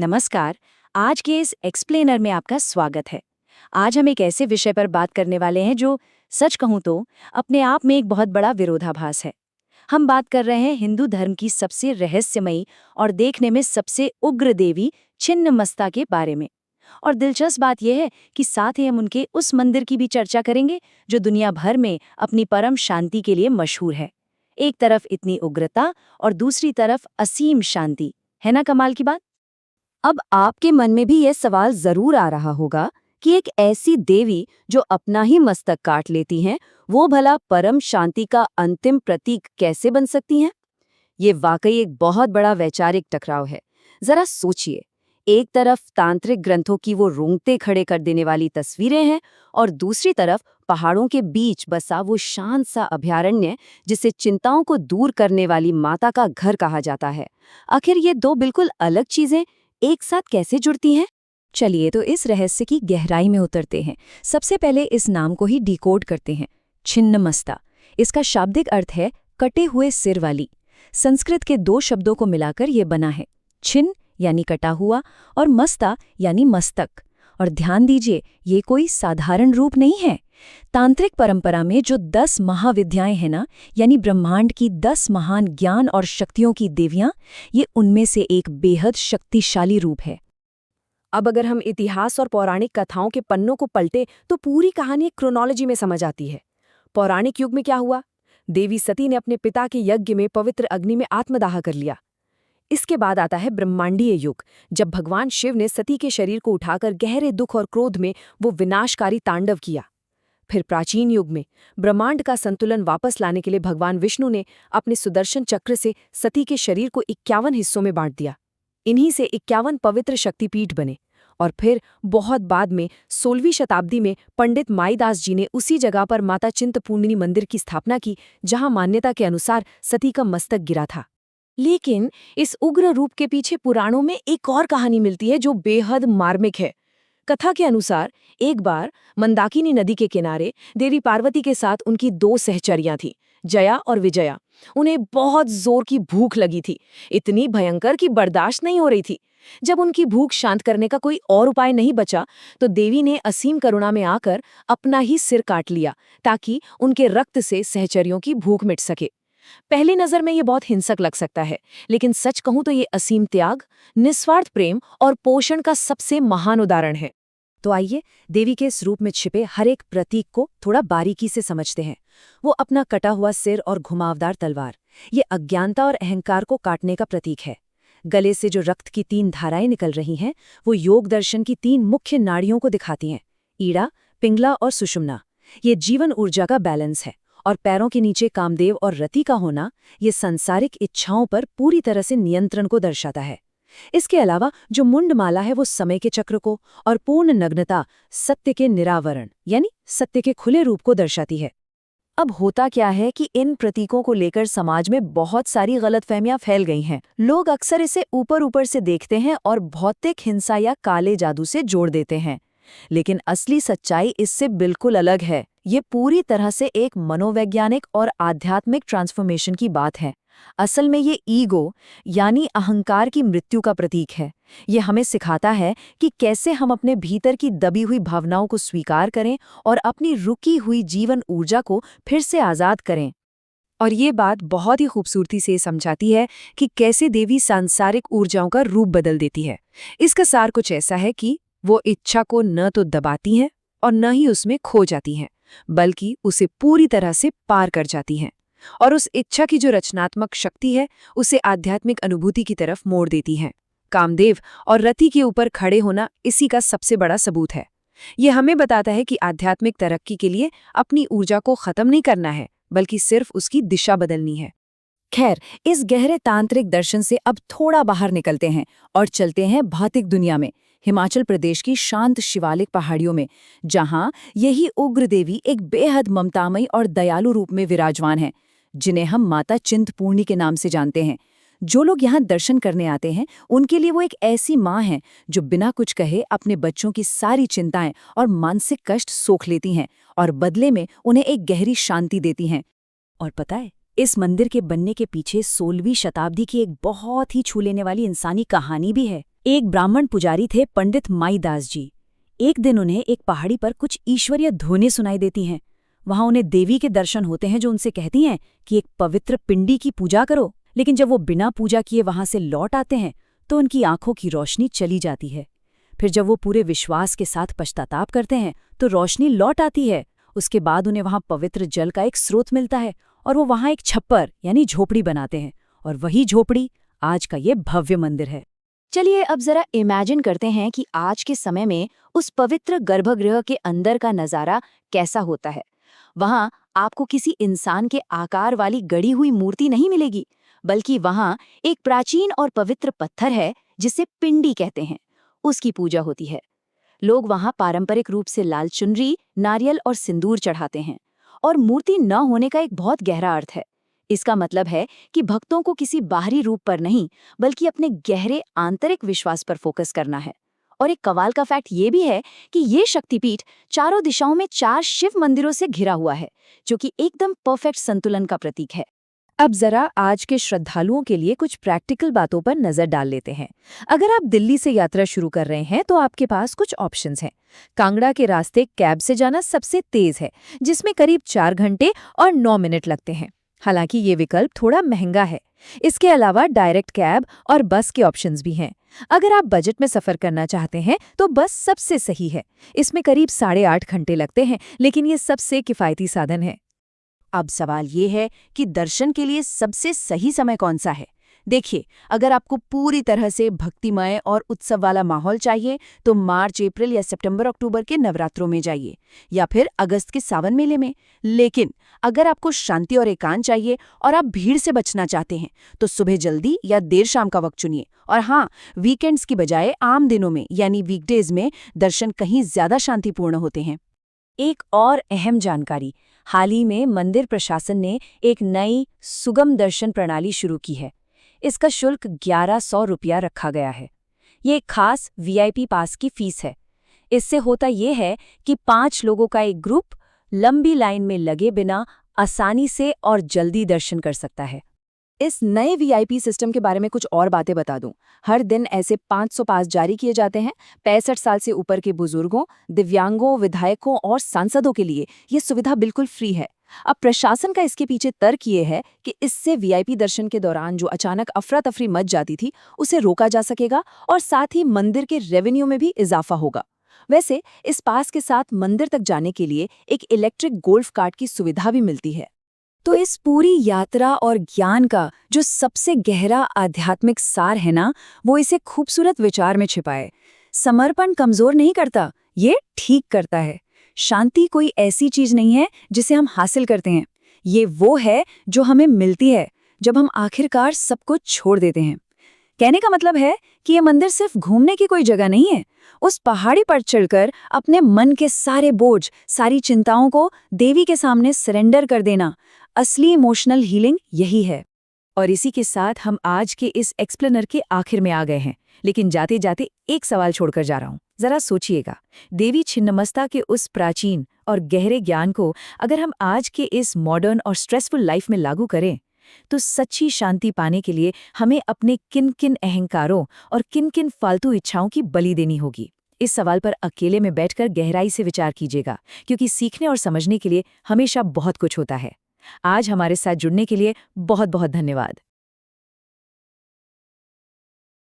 नमस्कार। आज के इस एक्सप्लेनर में आपका स्वागत है। आज हम एक ऐसे विषय पर बात करने वाले हैं जो सच कहूं तो अपने आप में एक बहुत बड़ा विरोधाभास है। हम बात कर रहे हैं हिंदू धर्म की सबसे रहस्यमयी और देखने में सबसे उग्र देवी छिन्नमस्ता के बारे में। और दिलचस्प बात यह है कि साथ ही हम उनके उस मंदिर की भी चर्चा करेंगे जो दुनिया भर में अपनी परम शांति के लिए मशहूर है। एक तरफ इतनी उग्रता और दूसरी तरफ असीम शांति, है ना कमाल की बात। अब आपके मन में भी यह सवाल जरूर आ रहा होगा कि एक ऐसी देवी जो अपना ही मस्तक काट लेती हैं, वो भला परम शांति का अंतिम प्रतीक कैसे बन सकती हैं? ये वाकई एक बहुत बड़ा वैचारिक टकराव है। जरा सोचिए, एक तरफ तांत्रिक ग्रंथों की वो रोंगटे खड़े कर देने वाली तस्वीरें हैं और दूसरी तरफ पहाड़ों के बीच बसा वो शांत सा अभयारण्य जिसे चिंताओं को दूर करने वाली माता का घर कहा जाता है। आखिर ये दो बिल्कुल अलग चीजें एक साथ कैसे जुड़ती हैं? चलिए तो इस रहस्य की गहराई में उतरते हैं। सबसे पहले इस नाम को ही डिकोड करते हैं। छिन्नमस्ता, इसका शाब्दिक अर्थ है कटे हुए सिर वाली। संस्कृत के दो शब्दों को मिलाकर ये बना है, छिन्न यानी कटा हुआ और मस्ता यानी मस्तक। और ध्यान दीजिए, ये कोई साधारण रूप नहीं है। तांत्रिक परंपरा में जो 10 महाविद्याएं हैं ना, यानी ब्रह्मांड की 10 महान ज्ञान और शक्तियों की देवियां, ये उनमें से एक बेहद शक्तिशाली रूप है। अब अगर हम इतिहास और पौराणिक कथाओं के पन्नों को पलटे तो पूरी कहानी एक क्रोनोलॉजी में समझ आती है। पौराणिक युग में क्या हुआ? देवी सती ने अपने पिता के यज्ञ में पवित्र अग्नि में आत्मदाह कर लिया। इसके बाद आता है ब्रह्मांडीय युग, जब भगवान शिव ने सती के शरीर को उठाकर गहरे दुख और क्रोध में वो विनाशकारी तांडव किया। फिर प्राचीन युग में ब्रह्मांड का संतुलन वापस लाने के लिए भगवान विष्णु ने अपने सुदर्शन चक्र से सती के शरीर को 51 हिस्सों में बांट दिया। इन्हीं से 51 पवित्र शक्तिपीठ बने। और फिर बहुत बाद में 16वीं शताब्दी में पंडित माईदास जी ने उसी जगह पर माता चिंतपूर्णिनी मंदिर की स्थापना की, जहां मान्यता के अनुसार सती का मस्तक गिरा था। लेकिन इस उग्र रूप के पीछे पुराणों में एक और कहानी मिलती है जो बेहद मार्मिक है। कथा के अनुसार एक बार मंदाकिनी नदी के किनारे देवी पार्वती के साथ उनकी 2 सहचरियां थीं, जया और विजया। उन्हें बहुत जोर की भूख लगी थी, इतनी भयंकर कि बर्दाश्त नहीं हो रही थी। जब उनकी भूख शांत करने का कोई और उपाय नहीं बचा तो देवी ने असीम करुणा में आकर अपना ही सिर काट लिया, ताकि उनके रक्त से सहचरियों की भूख मिट सके। पहली नजर में ये बहुत हिंसक लग सकता है, लेकिन सच कहूं तो ये असीम त्याग, निस्वार्थ प्रेम और पोषण का सबसे महान उदाहरण है। तो आइए देवी के इस रूप में छिपे हर एक प्रतीक को थोड़ा बारीकी से समझते हैं। वो अपना कटा हुआ सिर और घुमावदार तलवार, ये अज्ञानता और अहंकार को काटने का प्रतीक है। गले से जो रक्त की 3 धाराएं निकल रही हैं, वो योग दर्शन की 3 मुख्य नाड़ियों को दिखाती हैं, ईड़ा, पिंगला और सुषुम्ना। ये जीवन ऊर्जा का बैलेंस है। और पैरों के नीचे कामदेव और रति का होना, ये सांसारिक इच्छाओं पर पूरी तरह से नियंत्रण को दर्शाता है। इसके अलावा जो मुंडमाला है वो समय के चक्र को, और पूर्ण नग्नता सत्य के निरावरण यानी सत्य के खुले रूप को दर्शाती है। अब होता क्या है कि इन प्रतीकों को लेकर समाज में बहुत सारी गलतफहमियां फैल गई हैं। लोग अक्सर इसे ऊपर ऊपर से देखते हैं और भौतिक हिंसा या काले जादू से जोड़ देते हैं, लेकिन असली सच्चाई इससे बिल्कुल अलग है। ये पूरी तरह से एक मनोवैज्ञानिक और आध्यात्मिक ट्रांसफॉर्मेशन की बात है। असल में ये ईगो यानी अहंकार की मृत्यु का प्रतीक है। ये हमें सिखाता है कि कैसे हम अपने भीतर की दबी हुई भावनाओं को स्वीकार करें और अपनी रुकी हुई जीवन ऊर्जा को फिर से आज़ाद करें। और ये बात बहुत ही खूबसूरती से समझाती है कि कैसे देवी सांसारिक ऊर्जाओं का रूप बदल देती है। इसका सार कुछ ऐसा है कि वो इच्छा को न तो दबाती हैं और न ही उसमें खो जाती हैं, बल्कि उसे पूरी तरह से पार कर जाती हैं। और उस इच्छा की जो रचनात्मक शक्ति है, उसे आध्यात्मिक अनुभूति की तरफ मोड़ देती हैं। कामदेव और रति के ऊपर खड़े होना इसी का सबसे बड़ा सबूत है। ये हमें बताता है कि आध्यात्मिक तरक्की के लिए अपनी ऊर्जा को खत्म नहीं करना है, बल्कि सिर्फ उसकी दिशा बदलनी है। खैर, इस गहरे तांत्रिक दर्शन से अब थोड़ा बाहर निकलते हैं और चलते हैं भौतिक दुनिया में, हिमाचल प्रदेश की शांत शिवालिक पहाड़ियों में, जहां यही उग्र देवी एक बेहद ममतामयी और दयालु रूप में विराजमान है, जिन्हें हम माता चिंतपूर्णी के नाम से जानते हैं। जो लोग यहाँ दर्शन करने आते हैं, उनके लिए वो एक ऐसी माँ है जो बिना कुछ कहे अपने बच्चों की सारी चिंताएं और मानसिक कष्ट सोख लेती हैं और बदले में उन्हें एक गहरी शांति देती हैं। और पता है, इस मंदिर के बनने के पीछे 16वीं शताब्दी की एक बहुत ही छू लेने वाली इंसानी कहानी भी है। एक ब्राह्मण पुजारी थे पंडित माईदास जी। एक दिन उन्हें एक पहाड़ी पर कुछ ईश्वरीय ध्वनि सुनाई देती हैं। वहां उन्हें देवी के दर्शन होते हैं जो उनसे कहती हैं कि एक पवित्र पिंडी की पूजा करो। लेकिन जब वो बिना पूजा किए वहां से लौट आते हैं तो उनकी आंखों की रोशनी चली जाती है। फिर जब वो पूरे विश्वास के साथ पश्चाताप करते हैं तो रोशनी लौट आती है। उसके बाद उन्हें वहां पवित्र जल का एक स्रोत मिलता है और वो वहां एक छप्पर यानी झोपड़ी बनाते हैं, और वही झोपड़ी आज का ये भव्य मंदिर है। चलिए अब जरा इमेजिन करते हैं कि आज के समय में उस पवित्र गर्भगृह के अंदर का नजारा कैसा होता है। वहां आपको किसी इंसान के आकार वाली गढ़ी हुई मूर्ति नहीं मिलेगी, बल्कि वहां एक प्राचीन और पवित्र पत्थर है जिसे पिंडी कहते हैं। उसकी पूजा होती है। लोग वहां पारंपरिक रूप से लाल चुनरी, नारियल और सिंदूर चढ़ाते हैं। और मूर्ति न होने का एक बहुत गहरा अर्थ है। इसका मतलब है कि भक्तों को किसी बाहरी रूप पर नहीं, बल्कि अपने गहरे आंतरिक विश्वास पर फोकस करना है। और एक कमाल का फैक्ट ये भी है कि ये शक्तिपीठ चारों दिशाओं में 4 शिव मंदिरों से घिरा हुआ है, जो कि एकदम परफेक्ट संतुलन का प्रतीक है। अब जरा आज के श्रद्धालुओं के लिए कुछ प्रैक्टिकल बातों पर नजर डाल लेते हैं। अगर आप दिल्ली से यात्रा शुरू कर रहे हैं तो आपके पास कुछ ऑप्शंस हैं। कांगड़ा के रास्ते कैब से जाना सबसे तेज है, जिसमें करीब 4 घंटे और 9 मिनट लगते हैं। हालांकि ये विकल्प थोड़ा महंगा है। इसके अलावा डायरेक्ट कैब और बस के ऑप्शंस भी हैं। अगर आप बजट में सफर करना चाहते हैं तो बस सबसे सही है। इसमें करीब 8.5 घंटे लगते हैं, लेकिन ये सबसे किफ़ायती साधन है। अब सवाल ये है कि दर्शन के लिए सबसे सही समय कौन सा है। देखिए, अगर आपको पूरी तरह से भक्तिमय और उत्सव वाला माहौल चाहिए तो मार्च, अप्रैल या सितंबर, अक्टूबर के नवरात्रों में जाइए, या फिर अगस्त के सावन मेले में। लेकिन अगर आपको शांति और एकांत चाहिए और आप भीड़ से बचना चाहते हैं तो सुबह जल्दी या देर शाम का वक्त चुनिए। और हाँ, वीकेंड्स की बजाय आम दिनों में यानी वीकडेज में दर्शन कहीं ज्यादा शांतिपूर्ण होते हैं। एक और अहम जानकारी, हाल ही में मंदिर प्रशासन ने एक नई सुगम दर्शन प्रणाली शुरू की है। इसका शुल्क 1100 रुपया रखा गया है। ये एक खास वीआईपी पास की फीस है। इससे होता ये है कि 5 लोगों का एक ग्रुप लंबी लाइन में लगे बिना आसानी से और जल्दी दर्शन कर सकता है। इस नए वीआईपी सिस्टम के बारे में कुछ और बातें बता दूं। हर दिन ऐसे 500 पास जारी किए जाते हैं। 65 साल से ऊपर के बुजुर्गों, दिव्यांगों, विधायकों और सांसदों के लिए ये सुविधा बिल्कुल फ्री है। अब प्रशासन का इसके पीछे तर्क ये है कि इससे वीआईपी दर्शन के दौरान जो अचानक अफरा तफरी मच जाती थी, उसे रोका जा सकेगा और साथ ही मंदिर के रेवेन्यू में भी इजाफा होगा। वैसे इस पास के साथ मंदिर तक जाने के लिए एक इलेक्ट्रिक गोल्फ कार्ट की सुविधा भी मिलती है। तो इस पूरी यात्रा और ज्ञान का जो सबसे गहरा आध्यात्मिक सार है ना, वो इसे खूबसूरत विचार में छिपाए। समर्पण कमजोर नहीं करता, ये ठीक करता है। शांति कोई ऐसी चीज नहीं है जिसे हम हासिल करते हैं, ये वो है जो हमें मिलती है जब हम आखिरकार सब कुछ छोड़ देते हैं। कहने का मतलब है कि ये मंदिर सिर्फ घूमने की कोई जगह नहीं है। उस पहाड़ी पर चढ़कर अपने मन के सारे बोझ, सारी चिंताओं को देवी के सामने सरेंडर कर देना, असली इमोशनल हीलिंग यही है। और इसी के साथ हम आज के इस एक्सप्लेनर के आखिर में आ गए हैं। लेकिन जाते जाते एक सवाल छोड़कर जा रहा हूं। जरा सोचिएगा, देवी छिन्नमस्ता के उस प्राचीन और गहरे ज्ञान को अगर हम आज के इस मॉडर्न और स्ट्रेसफुल लाइफ में लागू करें तो सच्ची शांति पाने के लिए हमें अपने किन किन अहंकारों और किन किन फालतू इच्छाओं की बलि देनी होगी। इस सवाल पर अकेले में बैठकर गहराई से विचार कीजिएगा, क्योंकि सीखने और समझने के लिए हमेशा बहुत कुछ होता है। आज हमारे साथ जुड़ने के लिए बहुत बहुत धन्यवाद।